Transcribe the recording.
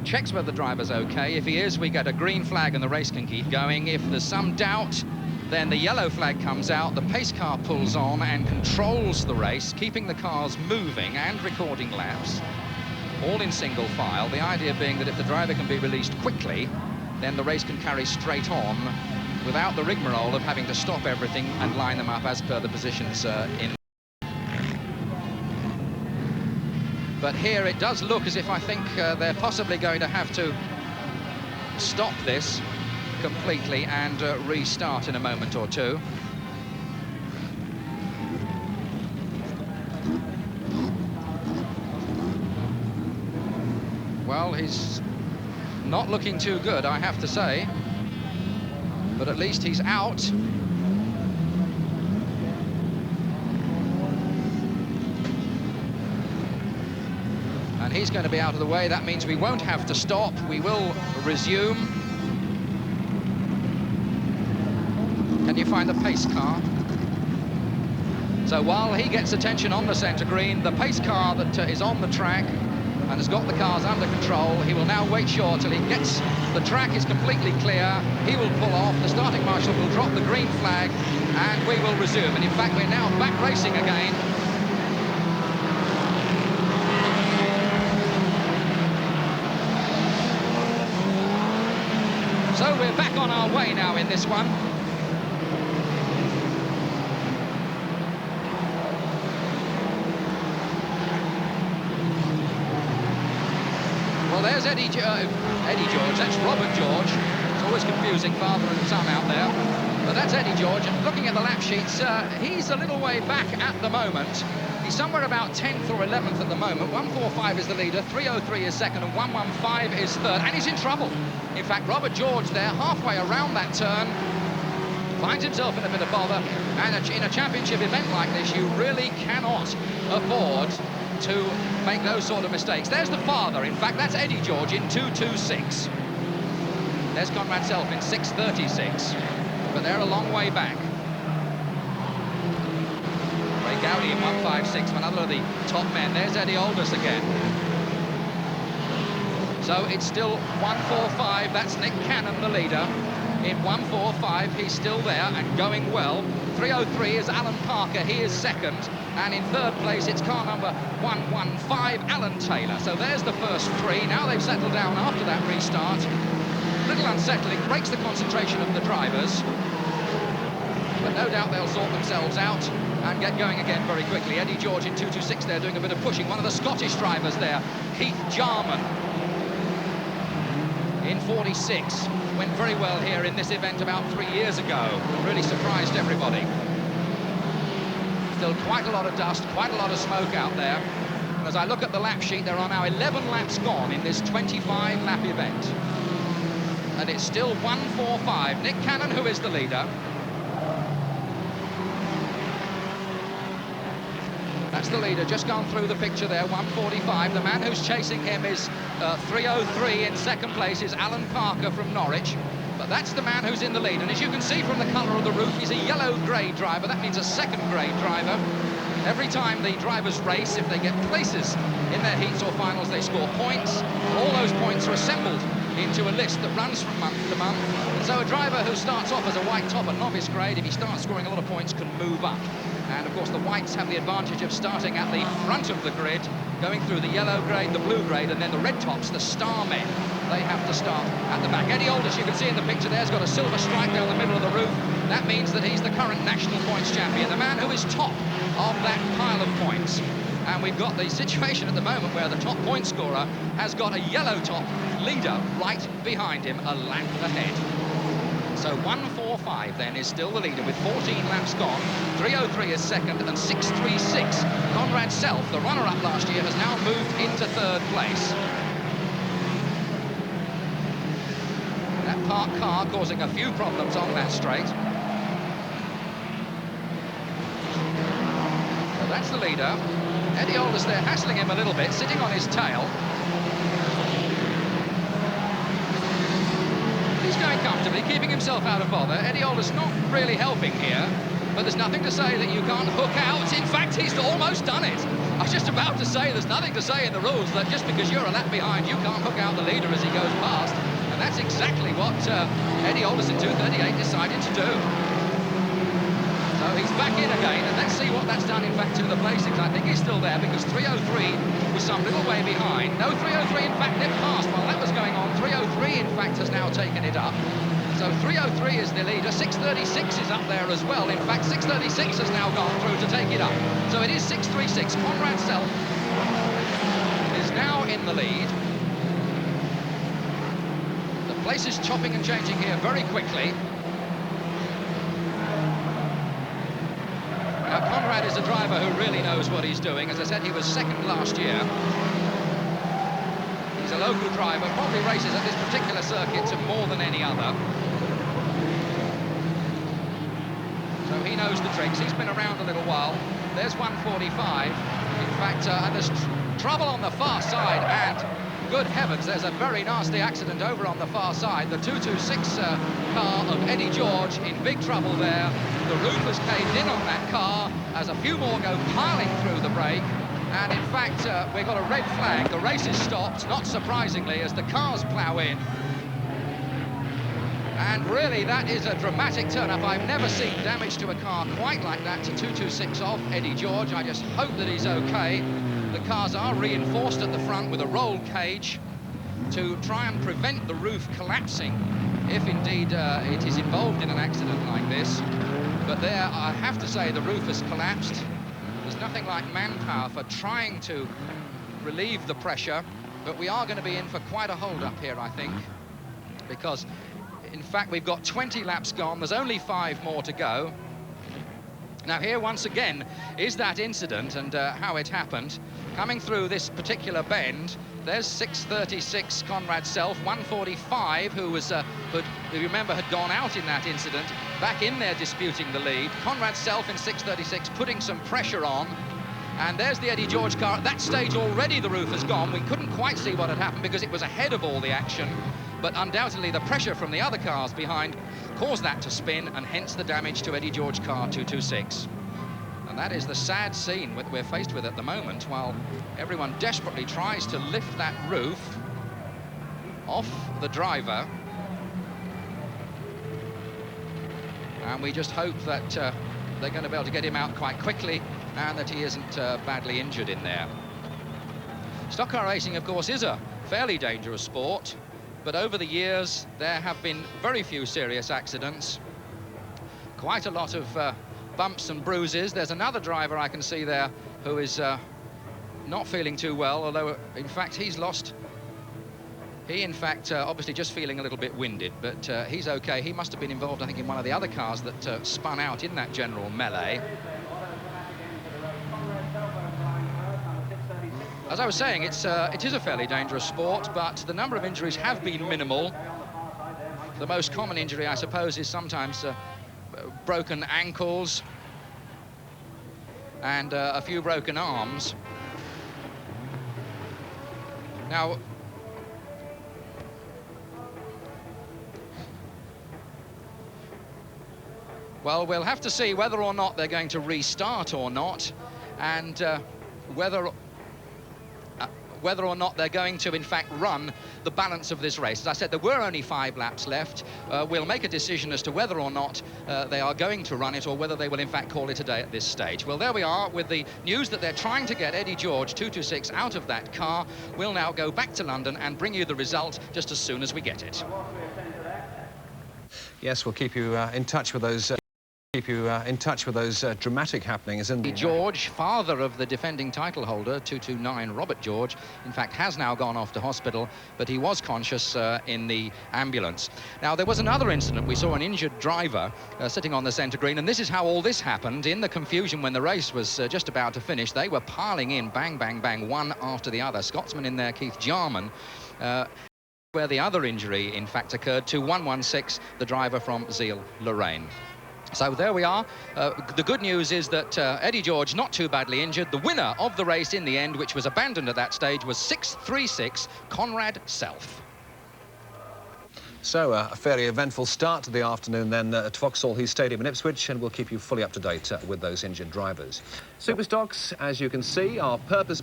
checks whether the driver's okay. If he is, we get a green flag and the race can keep going. If there's some doubt, then the yellow flag comes out, the pace car pulls on and controls the race, keeping the cars moving and recording laps, all in single file. The idea being that if the driver can be released quickly, then the race can carry straight on without the rigmarole of having to stop everything and line them up as per the positions in. But here it does look as if I think they're possibly going to have to stop this completely and restart in a moment or two. Well, he's not looking too good, I have to say, but at least he's out. And he's going to be out of the way. That means we won't have to stop. We will resume. Can you find the pace car? So while he gets attention on the centre green, the pace car that is on the track and has got the cars under control, he will now wait short till he gets the track is completely clear. He will pull off, the starting marshal will drop the green flag, and we will resume. And in fact, we're now back racing again. So we're back on our way now in this one. Well, there's Eddie George, that's Robert George. It's always confusing, father and son out there. But that's Eddie George, and looking at the lap sheets, he's a little way back at the moment. He's somewhere about 10th or 11th at the moment. 145 is the leader, 303 is second, and 115 is third, and he's in trouble. In fact, Robert George there, halfway around that turn, finds himself in a bit of bother, and in a championship event like this, you really cannot afford to make those sort of mistakes. There's the father, in fact, that's Eddie George in 2:26. There's Conrad Self in 6:36, but they're a long way back. Ray Gowdy in 1:56, another of the top men. There's Eddie Aldous again. So it's still 1:45, that's Nick Cannon, the leader. In 1:45, he's still there and going well. 3:03 is Alan Parker, he is second. And in third place, it's car number 115, Alan Taylor. So there's the first three. Now they've settled down after that restart. A little unsettling, breaks the concentration of the drivers. But no doubt they'll sort themselves out and get going again very quickly. Eddie George in 2:26 there doing a bit of pushing. One of the Scottish drivers there, Heath Jarman, in 46. Went very well here in this event about 3 years ago. Really surprised everybody. Still quite a lot of dust, quite a lot of smoke out there. And as I look at the lap sheet, there are now 11 laps gone in this 25-lap event. And it's still 1:45. Nick Cannon, who is the leader. That's the leader, just gone through the picture there, 1:45. The man who's chasing him is 3:03. In second place is Alan Parker from Norwich. But that's the man who's in the lead. And as you can see from the colour of the roof, he's a yellow-grey driver. That means a second-grade driver. Every time the drivers race, if they get places in their heats or finals, they score points. All those points are assembled into a list that runs from month to month. And so a driver who starts off as a white top at novice grade, if he starts scoring a lot of points, can move up. And of course the whites have the advantage of starting at the front of the grid, going through the yellow grade, the blue grade, and then the red tops, the star men, they have to start at the back. Eddie Aldous, you can see in the picture there, has got a silver stripe down the middle of the roof. That means that he's the current national points champion, the man who is top of that pile of points. And we've got the situation at the moment where the top point scorer has got a yellow top leader right behind him, a lap ahead. So 1:45 then is still the leader with 14 laps gone. 3:03 is second and 6:36. Conrad Self, the runner-up last year, has now moved into third place. That parked car causing a few problems on that straight. So that's the leader. Eddie Aldous there hassling him a little bit, sitting on his tail. He's going comfortably, keeping himself out of bother. Eddie Aldous not really helping here, but there's nothing to say that you can't hook out. In fact, he's almost done it. I was just about to say, there's nothing to say in the rules that just because you're a lap behind, you can't hook out the leader as he goes past. And that's exactly what Eddie Alderson 238 decided to do. So he's back in again, and let's see what that's done, in fact, to the placings. I think he's still there because 303 was some little way behind. No, 303, in fact, nipped past while that was going on. 303, in fact, has now taken it up. So 303 is the leader. 636 is up there as well. In fact, 636 has now gone through to take it up. So it is 636. Conrad Self is now in the lead. The place is chopping and changing here very quickly. Now, Conrad is a driver who really knows what he's doing. As I said, he was second last year. He's a local driver, probably races at this particular circuit to more than any other. So he knows the tricks. He's been around a little while. There's 145. In fact, and there's trouble on the far side, and good heavens, there's a very nasty accident over on the far side. The 226 car of Eddie George in big trouble there. The roof has caved in on that car as a few more go piling through the break. And in fact, we've got a red flag. The race is stopped, not surprisingly, as the cars plough in. And really, that is a dramatic turn-up. I've never seen damage to a car quite like that to 226 of Eddie George. I just hope that he's okay. The cars are reinforced at the front with a roll cage to try and prevent the roof collapsing if indeed it is involved in an accident like this. But there, I have to say, the roof has collapsed. There's nothing like manpower for trying to relieve the pressure, but we are going to be in for quite a hold-up here, I think, because, in fact, we've got 20 laps gone. There's only 5 more to go. Now, here, once again, is that incident and how it happened. Coming through this particular bend, there's 636 Conrad Self, 145, who was, who you remember had gone out in that incident, back in there disputing the lead. Conrad Self in 636 putting some pressure on. And there's the Eddie George car. At that stage already the roof has gone. We couldn't quite see what had happened because it was ahead of all the action. But undoubtedly the pressure from the other cars behind caused that to spin, and hence the damage to Eddie George car 226. And that is the sad scene that we're faced with at the moment, while everyone desperately tries to lift that roof off the driver. And we just hope that they're going to be able to get him out quite quickly and that he isn't badly injured in there. Stock car racing, of course, is a fairly dangerous sport, but over the years there have been very few serious accidents. Quite a lot of bumps and bruises. There's another driver I can see there who is not feeling too well, although in fact he's lost. He, in fact, obviously just feeling a little bit winded, but he's okay. He must have been involved, I think, in one of the other cars that spun out in that general melee. As I was saying, it is a fairly dangerous sport, but the number of injuries have been minimal. The most common injury, I suppose, is sometimes broken ankles and a few broken arms. Now, well, we'll have to see whether or not they're going to restart or not, and whether or not they're going to, in fact, run the balance of this race. As I said, there were only 5 laps left. We'll make a decision as to whether or not they are going to run it, or whether they will, in fact, call it a day at this stage. Well, there we are with the news that they're trying to get Eddie George, 226, out of that car. We'll now go back to London and bring you the result just as soon as we get it. Yes, we'll keep you in touch with those... dramatic happenings. And George, father of the defending title holder, 229 Robert George, in fact has now gone off to hospital, but he was conscious in the ambulance. Now, there was another incident. We saw an injured driver sitting on the centre green, and this is how all this happened. In the confusion when the race was just about to finish, they were piling in, bang, bang, bang, one after the other. Scotsman in there, Keith Jarman, where the other injury, in fact, occurred to 116, the driver from Zeal, Lorraine. So there we are. The good news is that Eddie George, not too badly injured. The winner of the race in the end, which was abandoned at that stage, was 636 Conrad Self. So, a fairly eventful start to the afternoon then at Foxhall Heath Stadium in Ipswich, and we'll keep you fully up to date with those injured drivers. Super stocks, as you can see, are purpose